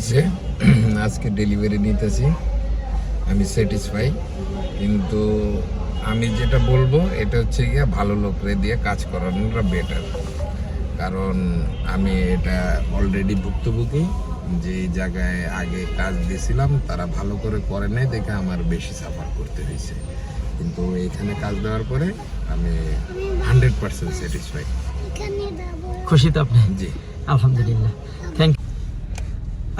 হয়েছে। আজকে ডেলিভারি নিতেছি, আমি স্যাটিসফাই। কিন্তু আমি যেটা বলবো এটা হচ্ছে গিয়ে ভালো লোকরে দিয়ে কাজ করানোটা বেটার। কারণ আমি এটা অলরেডি ভুক্তভোগী। যে জায়গায় আগে কাজ দিয়েছিলাম তারা ভালো করে নাই দেখে আমার বেশি সাফার করতে হয়েছে। কিন্তু এখানে কাজ দেওয়ার পরে আমি 100% স্যাটিসফাই। খুশি তো আপনি? জি, আলহামদুলিল্লাহ, থ্যাংক ইউ।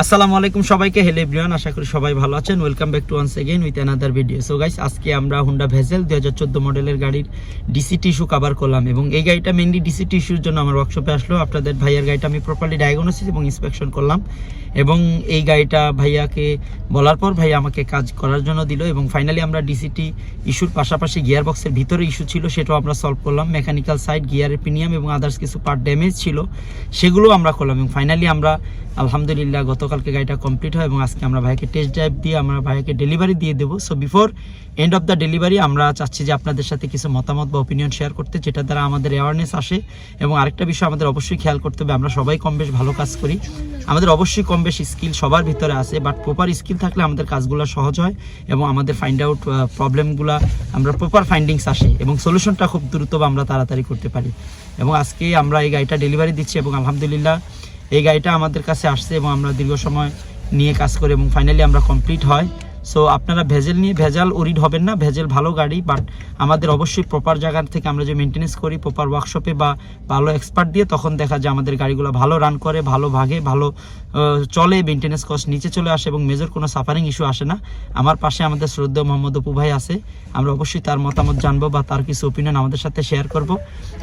আসসালামু আলাইকুম সবাইকে, হেলো এভরিওয়ান, আশা করি সবাই ভালো আছেন। Welcome back to once again with another video. So guys, আজকে আমরা হুন্ডা ভেজেল 2014 মডেলের গাড়ির ডিসিটি ইস্যু কভার করলাম এবং এই গাড়িটা মেইনলি ডিসিটি ইস্যুর জন্য আমার ওয়ার্কশপে আসলো। আপনাদের ভাইয়ার গাড়িটা আমি প্রপারলি ডায়াগনোসিস এবং ইন্সপেকশন করলাম এবং এই গাড়িটা ভাইয়াকে বলার পর ভাইয়া আমাকে কাজ করার জন্য দিল এবং ফাইনালি আমরা ডিসিটি ইস্যুর পাশাপাশি গিয়ার বক্সের ভিতরে ইস্যু ছিল সেটাও আমরা সলভ করলাম। মেকানিক্যাল সাইড, গিয়ারের প্রিমিয়াম এবং আদার্স কিছু পার্ট ড্যামেজ ছিল সেগুলো আমরা করলাম এবং ফাইনালি আমরা আলহামদুলিল্লাহ গতকালকে গাড়িটা কমপ্লিট হয় এবং আজকে আমরা ভাইকে টেস্ট ড্রাইভ দিয়ে আমরা ভাইকে ডেলিভারি দিয়ে দেবো। So before end of the delivery আমরা চাচ্ছি যে আপনাদের সাথে কিছু মতামত বা ওপিনিয়ন শেয়ার করতে, যেটা দ্বারা আমাদের অ্যাওয়ারনেস আসে। এবং আরেকটা বিষয় আমাদের অবশ্যই খেয়াল করতে হবে, আমরা সবাই কম বেশ ভালো কাজ করি, আমাদের অবশ্যই কম বেশ স্কিল সবার ভিতরে আছে, বাট প্রপার স্কিল থাকলে আমাদের কাজগুলো সহজ হয় এবং আমাদের ফাইন্ড আউট প্রবলেমগুলো আমরা প্রপার ফাইন্ডিংস আসে এবং সলিউশনটা খুব দ্রুত বা আমরা তাড়াতাড়ি করতে পারি। এবং আজকে আমরা এই গাড়িটা ডেলিভারি দিচ্ছি এবং আলহামদুলিল্লাহ এই গাড়িটা আমাদের কাছে আসছে এবং আমরা দীর্ঘ সময় নিয়ে কাজ করি এবং ফাইনালি আমরা কমপ্লিট হয়। সো আপনারা ভেজেল নিয়ে ভেজাল ওরিড হবেন না, ভেজেল ভালো গাড়ি, বাট আমাদের অবশ্যই প্রপার জায়গা থেকে আমরা যে মেনটেন্যান্স করি প্রপার ওয়ার্কশপে বা ভালো এক্সপার্ট দিয়ে, তখন দেখা যায় আমাদের গাড়িগুলো ভালো রান করে, ভালো ভাগে, ভালো চলে, মেনটেন্যান্স কস্ট নিচে চলে আসে এবং মেজর কোনো সাফারিং ইস্যু আসে না। আমার পাশে আমাদের শ্রদ্ধেয় মোহাম্মদ অপু ভাই আছে, আমরা অবশ্যই তার মতামত জানবো বা তার কিছু ওপিনিয়ন আমাদের সাথে শেয়ার করব।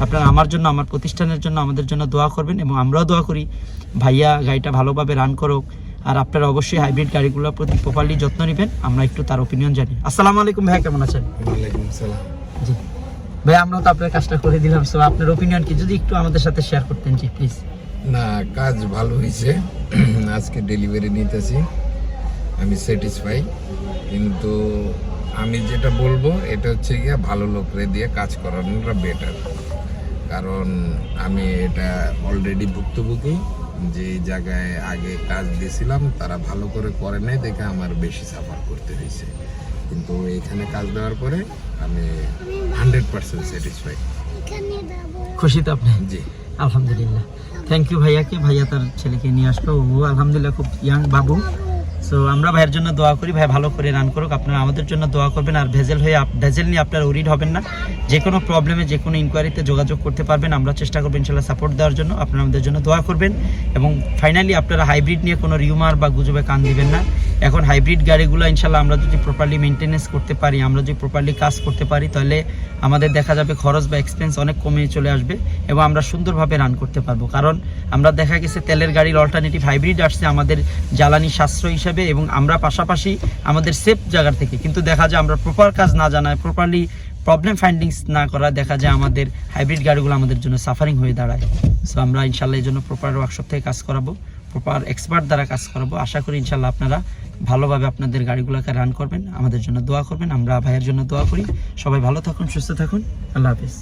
আপনারা আমার জন্য, আমার প্রতিষ্ঠানের জন্য আমাদের জন্য দোয়া করবেন এবং আমরাও দোয়া করি ভাইয়া গাড়িটা ভালোভাবে রান করুক। আর আপনারা অবশ্যই হাইব্রিড গাড়িগুলোর প্রতি প্রপারলি যত্ন নেবেন, আমরা একটু তার ওপিনিয়ন জানি। আসসালামু আলাইকুম ভাই, কেমন আছেন? ওয়ালাইকুম আসসালাম। জি ভাই, আমরা তো আপনার কাজটা করে দিলাম, সো আপনার ওপিনিয়ন কি যদি একটু আমাদের সাথে শেয়ার করতেন জি প্লিজ। না, কাজ ভালো হয়েছে। আজকে ডেলিভারি নিতেছি, আমি স্যাটিসফাই। কিন্তু আমি যেটা বলবো এটা হচ্ছে গিয়ে ভালো লোকরে দিয়ে কাজ করানোটা বেটার। কারণ আমি এটা অলরেডি ভুক্তভোগী। যে জায়গায় আগে কাজ দিয়েছিলাম তারা ভালো করে নাই দেখে আমার বেশি সাফার করতে হয়েছে। কিন্তু এখানে কাজ দেওয়ার পরে আমি 100% স্যাটিসফাই। খুশি তো আপনি? জি, আলহামদুলিল্লাহ, থ্যাংক ইউ ভাইয়াকে। ভাইয়া তার ছেলেকে নিয়ে আসলো, ও আলহামদুলিল্লাহ খুব ইয়াং বাবু। সো আমরা ভাইয়ের জন্য দোয়া করি, ভাই ভালো করে রান করুক। আপনারা আমাদের জন্য দোয়া করবেন। আর ভেজেল নিয়ে আপনারা ওরিড হবেন না, যে কোনো প্রবলেমে যে কোনো ইনকোয়ারিতে যোগাযোগ করতে পারবেন, আমরা চেষ্টা করবো ইনশাল্লাহ সাপোর্ট দেওয়ার জন্য। আপনারা আমাদের জন্য দোয়া করবেন এবং ফাইনালি আপনারা হাইব্রিড নিয়ে কোনো রিউমার বা গুজবে কান দিবেন না। এখন হাইব্রিড গাড়িগুলো ইনশাল্লাহ আমরা যদি প্রপারলি মেনটেন্যান্স করতে পারি, আমরা যদি প্রপারলি কাজ করতে পারি, তাহলে আমাদের দেখা যাবে খরচ বা এক্সপেন্স অনেক কমে চলে আসবে এবং আমরা সুন্দরভাবে রান করতে পারবো। কারণ আমরা দেখা গেছে তেলের গাড়ির অল্টারনেটিভ হাইব্রিড আসছে আমাদের জ্বালানি সাশ্রয় হিসাবে এবং আমরা পাশাপাশি আমাদের সেফ জায়গা থেকে, কিন্তু দেখা যায় আমরা প্রপার কাজ না জানায়, প্রপারলি প্রবলেম ফাইন্ডিংস না করা, দেখা যায় আমাদের হাইব্রিড গাড়িগুলো আমাদের জন্য সাফারিং হয়ে দাঁড়ায়। সো আমরা ইনশাল্লাহ এই জন্য প্রপার ওয়ার্কশপ থেকে কাজ করাবো, প্রপার এক্সপার্ট দ্বারা কাজ করাবো। আশা করি ইনশাল্লাহ আপনারা ভালোভাবে আপনাদের গাড়িগুলোকে রান করবেন, আমাদের জন্য দোয়া করবেন, আমরা ভাইয়ের জন্য দোয়া করি। সবাই ভালো থাকুন, সুস্থ থাকুন, আল্লাহ হাফিজ।